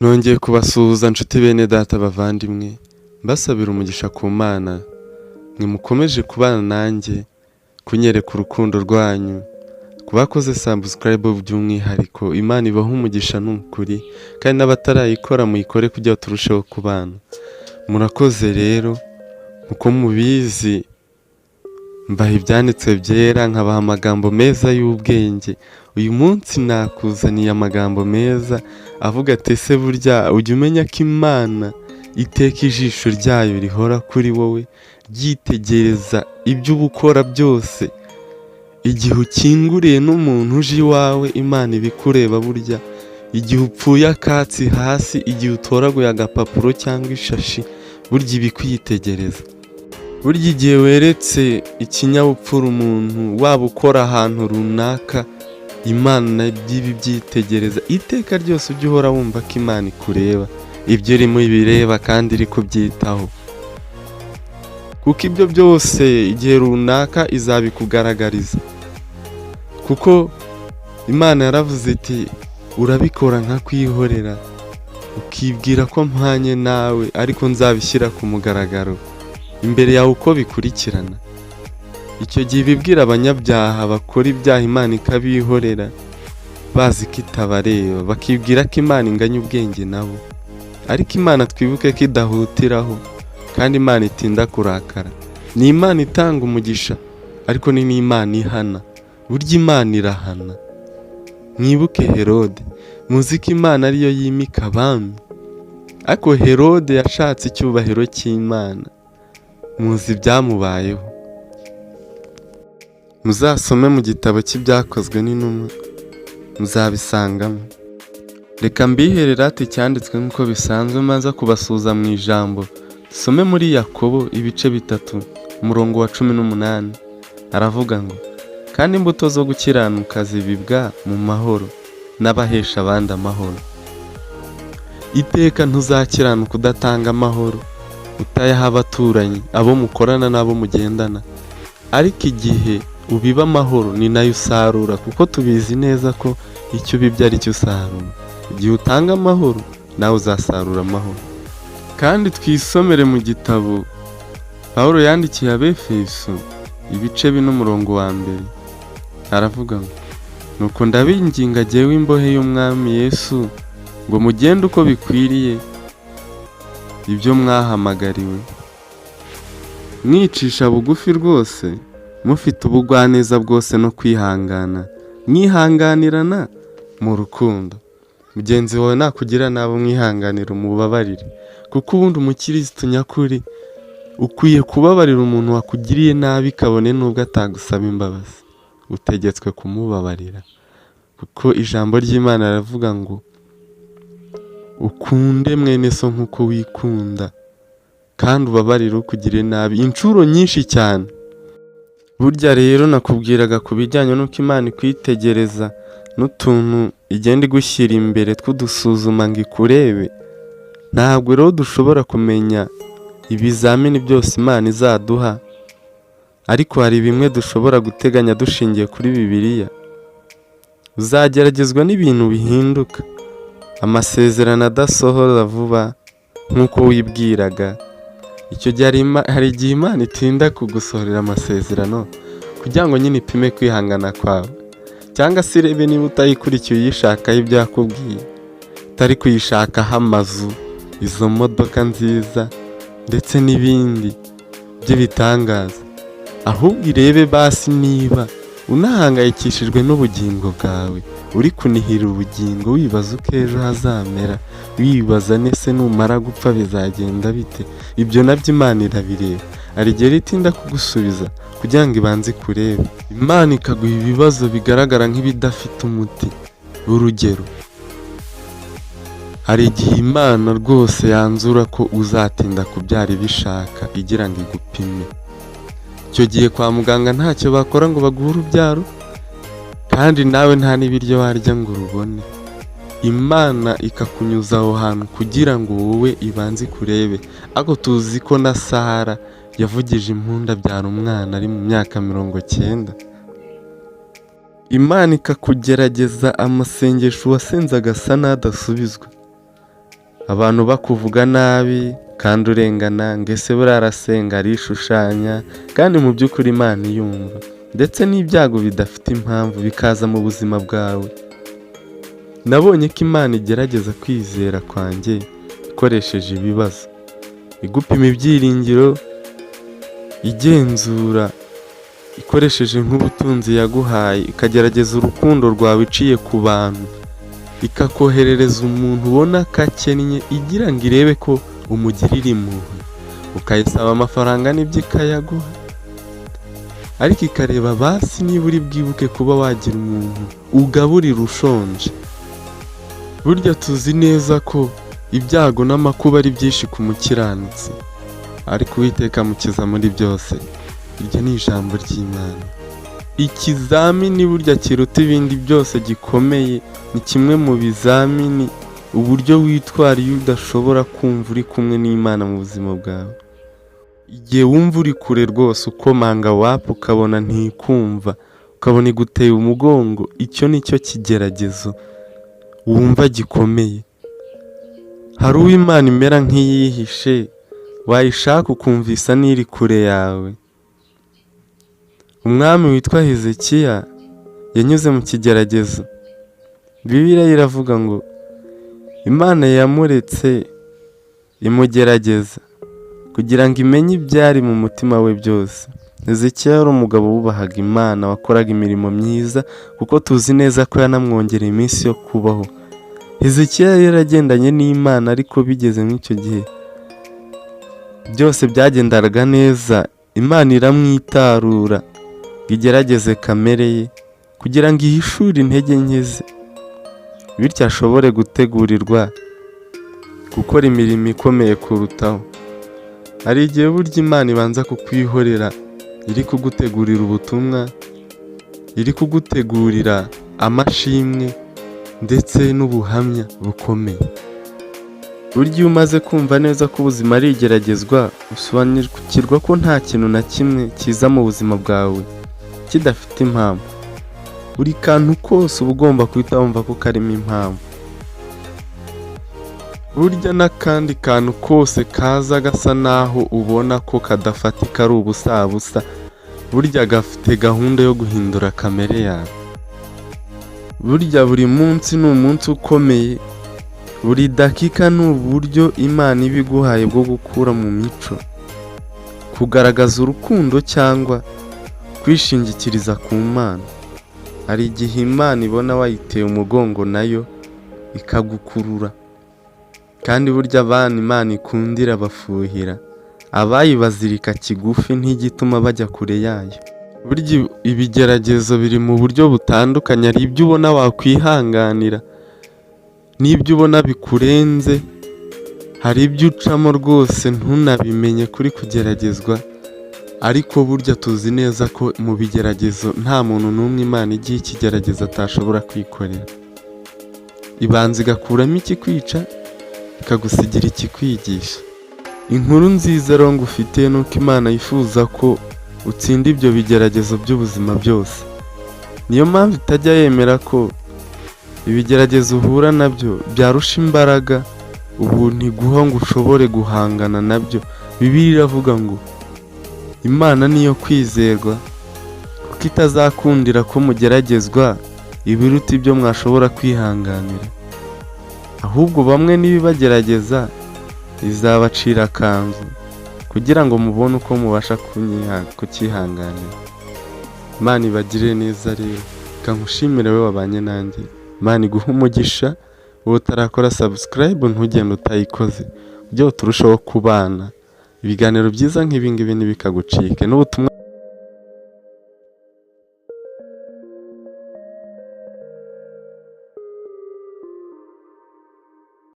Nongeye kubasuhuza nshuti bene data bavandimwe, mbasabira umugisha ku Mana, mwe mukomeje kubana nanjye, kunyereka urukundo rwanyu, kubakoze subscribe by'umwihariko, Imana ibaha umugisha n'ukuri, kandi n'abatarayikora muyikore kugira ngo turusheho kubana. Murakoze rero, uko mubizi mbaha ibyanditswe byera, nkabaha amagambo meza y'ubwenge. Uyu munsi nakuzaniye amagambo meza avuga ati ese burya ujya umenya ko Imana iteka ijisho ryayo rihora kuri wowe, ryitegereza ibyo uba ukora byose. Igihe ukinguriye n'umuntu uje iwawe, Imana ibikureba burya. Igihe upfuye akatsi hasi, igihe utoraguye agapapuro cyangwa ishashi, burya ibikwitegereza. Burya igihe weretse ikinyabupfura umuntu, waba ukora ahantu runaka, Imana byitegereza. Iteka ryose ujye uhora wumva ko Imana ikureba, ibyo urimo ibireba kandi iri kubyitaho, kuko ibyo byose igihe runaka izabikugaragariza. Kuko Imana yaravuze iti urabikora nkakwihorera, ukibwira ko mpanye nawe, ariko nzabishyira ku mugaragaro imbere yawe uko bikurikirana. Icyo gihe bibwira abanyabyaha bakora ibyaha Imana ikabihorera, bazi ko itabareba, bakibwira ko Imana inganya ubwenge nabo. Ariko Imana twibuke ko idahutiraho, kandi Imana itinda kurakara. Ni Imana itanga umugisha, ariko ni n'Imana ihana. Burya Imana irahana. Mwibuke Herode, muzi ko Imana ariyo yimika abami, ariko Herode yashatse icyubahiro cy'Imana. Muzi ibyamubayeho. Muzasome mu gitabo cy'ibyakozwe n'intumwa, muzabisangamo. Reka mbiherere ati cyanditswe nk'uko bisanzwe, maze kubasuhuza mu ijambo. Some muri Yakobo ibice 3, umurongo wa 18. Aravuga ngo, kandi imbuto zo gukiranuka zibibwa mu mahoro, n'abahesha abandi amahoro. Iteka ntuzakiranuka udatanga amahoro, utayaha abaturanyi, abo mukorana n'abo mugendana. Ariko igihe ubiba amahoro ni nayo usarura, kuko tubizi neza ko icyo ubibye ari cyo usarura. Igihe utanga amahoro, nawe uzasarura amahoro. Kandi twisomere mu gitabo Pawulo yandikiye Abefeso ibice 4 umurongo wa 1. Aravuga ngo, nuko ndabinginga jyewe imbohe y'Umwami Yesu, ngo mugende uko bikwiriye ibyo mwahamagariwe, mwicisha bugufi rwose, mufite ubugwaneza bwose no kwihangana, mwihanganirana mu rukundo. Mugenzi wawe nakugira nabo mwihanganira, umubabarire, kuko ubundi umukristo nyakuri ukwiye kubabarira umuntu wakugiriye nabi, kabone nubwo atagusaba imbabazi. Utegetswe kumubabarira, kuko ijambo ry'Imana riravuga ngo ukunde mwene so nk'uko wikunda, kandi ubabarire ukugiriye nabi inshuro nyinshi cyane. Burya rero nakubwiraga ku bijyanye n'uko Imana ikwitegereza, n'utuntu igenda igushyira imbere tw'udusuzuma ngo ikurebe. Ntabwo rero dushobora kumenya ibizamini byose Imana izaduha, ariko hari bimwe dushobora guteganya dushingiye kuri Bibiliya. Uzageragezwa n'ibintu bihinduka, amasezerano adasohora vuba nk'uko wibwiraga. Icyo gihe hari igihe Imana itinda kugusohorera amasezerano, kugira ngo nyine ipime kwihangana kwawe, cyangwa se irebe niba utayikurikiye uyishakaho ibyo yakubwiye, utari kuyishakaho amazu, izo modoka nziza, ndetse n'ibindi by'ibitangaza. Ahubwo irebe basi niba unahangayikishijwe n'ubugingo bwawe, uri kunihira ubugingo, wibaza uko ejo hazamera, wibaza nese numara gupfa bizagenda bite. Ibyo nabyo Imana irabireba, hari igihe itinda kugusubiza kugira ngo ibanze kurebe. Imana ikaguha ibibazo bigaragara nk'ibidafite umuti. Urugero, hari igihe Imana rwose yanzura ko uzatinda kubyara ibishaka, igira ngo igupime. Icyo gihe kwa muganga ntacyo bakora ngo baguhe urubyaro, kandi nawe nta n'ibiryo warya ngo urubone. Imana ikakunyuza aho hantu kugira ngo wowe ibanze kurebe. Ariko tuzi ko na Sara yavugije impundu abyara umwana ari mu myaka 90. Imana ikakugerageza, amasengesho wasenze agasa n'adasubizwa, abantu bakuvuga nabi kandi urengana, ngo ese buriya arasenga arishushanya, kandi mu by'ukuri Imana iyumva, ndetse n'ibyago bidafite impamvu bikaza mu buzima bwawe. Nabonye ko Imana igerageza kwizera kwanjye ikoresheje ibibazo, igupima ibyiringiro, igenzura ikoresheje nk'ubutunzi yaguhaye, ikagerageza urukundo rwawe iciye ku bantu, ikakoherereza umuntu ubona ko akennye igira ngo irebe ko umugirira impuhwe, ukayisaba amafaranga n'ibyo ikayaguha, ariko ikareba basi niba uri bwibuke kuba wagira umuntu ugaburira ushonje. Burya tuzi neza ko ibyago n'amakuba ari byinshi ku mukiranutsi, ariko Uwiteka amukiza muri byose. Iryo ni ijambo ry'Imana. Ikizamini burya kiruta ibindi byose gikomeye, ni kimwe mu bizamini uburyo witwara iyo udashobora kumva uri kumwe n'Imana mu buzima bwawe. Igihe wumva uri kure rwose ukomanga wapu ukabona ntikumva, ukabona iguteye umugongo, icyo ni cyo kigeragezo wumva gikomeye. Hari uwo Imana imera nk'iyihishe, wayishaka ukumvisa n'iri kure yawe. Umwami witwa Hezekiya yanyuze mu kigeragezo. Bibiliya iravuga ngo Imana yamuretse imugerageza kugira ngo imenye ibyari mu mutima we byose. Hezekiya yari umugabo wubahaga Imana, wakoraga imirimo myiza, kuko tuzi neza ko yanamwongereye iminsi yo kubaho. Hezekiya yaragendanye n'Imana, ariko bigeze nk'icyo gihe byose byagendaga neza, Imana iramwitarura ngo igerageze kamere ye kugira ngo ihishure intege nke ze, bityo ashobore gutegurirwa gukora imirimo ikomeye kurutaho. Hari igihe burya Imana ibanza kukwihorera, iri kugutegurira ubutumwa, iri kugutegurira amashimwe ndetse n'ubuhamya bukomeye. Burya iyo umaze kumva neza ko ubuzima ari igeragezwa, usobanukirwa ko nta kintu na kimwe kiza mu buzima bwawe kidafite impamvu. Buri kantu kose uba ugomba guhita wumva ko karimo impamvu. Burya n'akandi kantu kose kaza gasa naho ubona ko kadafatika ari ubusabusa, burya gafite gahunda yo guhindura kamere yawe. Burya buri munsi ni umunsi ukomeye, buri dakika ni uburyo Imana iba iguhaye bwo gukura mu mico, kugaragaza urukundo cyangwa kwishingikiriza ku Mana. Hari igihe Imana ibona wayiteye umugongo nayo ikagukurura, kandi burya abana Imana ikundira bafuhira, abayibazirika kigufi ntigituma bajya kure yayo. Burya ibigeragezo biri mu buryo butandukanye, hari ibyo ubona wakwihanganira n'ibyo ubona bikurenze, hari ibyo ucamo rwose ntunabimenye kuri kugeragezwa, ariko burya tuzi neza ko mu bigeragezo nta muntu n'umwe Imana igiye ikigerageza atashobora kwikorera. Ibanza igakuramo ikikwica, ikagusigira ikikwigisha. Inkuru nziza rero ngufitiye ni uko Imana yifuza ko utsinda ibyo bigeragezo by'ubuzima byose. Niyo mpamvu itajya yemera ko ibigeragezo uhura nabyo byarusha imbaraga ubuntu iguha ngo ushobore guhangana nabyo. Bibiliya iravuga ngo Imana niyo kwizerwa, kuko itazakundira ko mugeragezwa ibiruta ibyo mwashobora kwihanganira, ahubwo bamwe nibibagerageza izabacira akanzu kugira ngo mubone uko mubasha kukihanganira. Imana ibagirire neza rero, kankushimire we wabanye nanjye. Imana iguhe umugisha. Wowe utarakora subscribe ntugende utayikoze, kugira ngo turusheho kubana ibiganiro byiza nk'ibi ngibi ntibikagucike n'ubutumwa